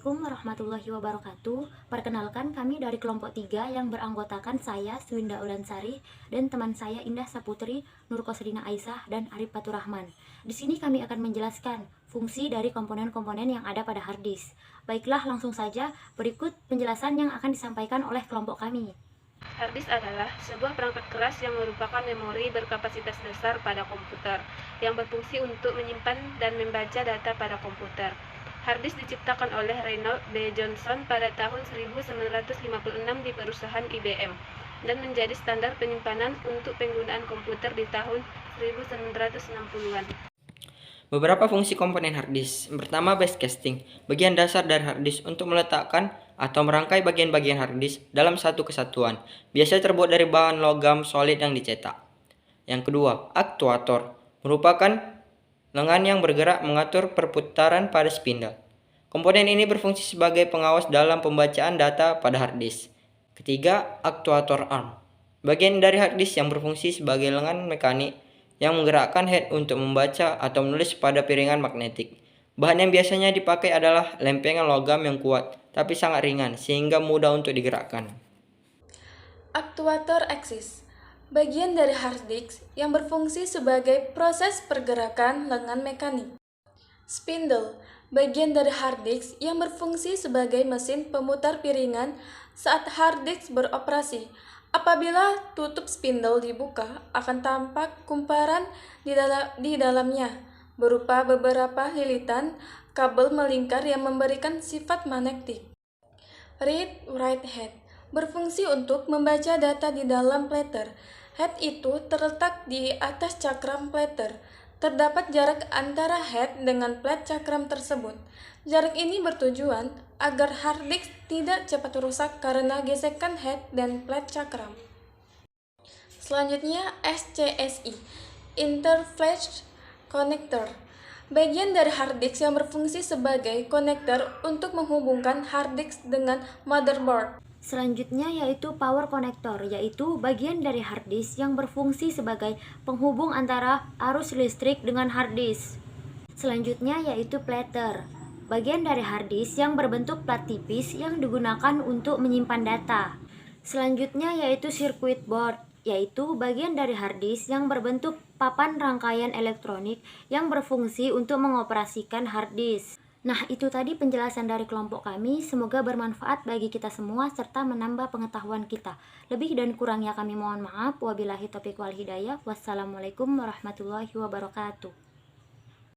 Assalamualaikum warahmatullahi wabarakatuh. Perkenalkan, kami dari kelompok 3 yang beranggotakan saya, Swinda Ulansari, dan teman saya Indah Saputri, Nur Kosrina Aisyah, dan Arif Faturrahman. Di sini kami akan menjelaskan fungsi dari komponen-komponen yang ada pada hard disk. Baiklah, langsung saja berikut penjelasan yang akan disampaikan oleh kelompok kami. Hard disk adalah sebuah perangkat keras yang merupakan memori berkapasitas besar pada komputer, yang berfungsi untuk menyimpan dan membaca data pada komputer. Hard disk diciptakan oleh Reynold B. Johnson pada tahun 1956 di perusahaan IBM, dan menjadi standar penyimpanan untuk penggunaan komputer di tahun 1960-an. Beberapa fungsi komponen hard disk. Pertama, base casting, bagian dasar dari hard disk untuk meletakkan atau merangkai bagian-bagian hard disk dalam satu kesatuan. Biasanya terbuat dari bahan logam solid yang dicetak. Yang kedua, aktuator, merupakan lengan yang bergerak mengatur perputaran pada spindle. Komponen ini berfungsi sebagai pengawas dalam pembacaan data pada hard disk. Ketiga, aktuator arm, bagian dari hard disk yang berfungsi sebagai lengan mekanik yang menggerakkan head untuk membaca atau menulis pada piringan magnetik. Bahan yang biasanya dipakai adalah lempengan logam yang kuat tapi sangat ringan sehingga mudah untuk digerakkan. Aktuator aksis, bagian dari hard disk yang berfungsi sebagai proses pergerakan lengan mekanik. Spindle, bagian dari hard disk yang berfungsi sebagai mesin pemutar piringan saat hard disk beroperasi. Apabila tutup spindle dibuka, akan tampak kumparan di dalamnya, berupa beberapa lilitan kabel melingkar yang memberikan sifat magnetik. Read-write head berfungsi untuk membaca data di dalam platter. Head itu terletak di atas cakram platter. Terdapat jarak antara head dengan plat cakram tersebut. Jarak ini bertujuan agar hard disk tidak cepat rusak karena gesekan head dan plat cakram. Selanjutnya, SCSI, Interflash Connector, bagian dari hard disk yang berfungsi sebagai konektor untuk menghubungkan hard disk dengan motherboard. Selanjutnya yaitu power connector, yaitu bagian dari hard disk yang berfungsi sebagai penghubung antara arus listrik dengan hard disk. Selanjutnya yaitu platter, bagian dari hard disk yang berbentuk plat tipis yang digunakan untuk menyimpan data. Selanjutnya yaitu circuit board, yaitu bagian dari hard disk yang berbentuk papan rangkaian elektronik yang berfungsi untuk mengoperasikan hard disk. Nah, itu tadi penjelasan dari kelompok kami. Semoga bermanfaat bagi kita semua serta menambah pengetahuan kita. Lebih dan kurangnya kami mohon maaf. Wabillahi taufiq wal hidayah. Wassalamualaikum warahmatullahi wabarakatuh.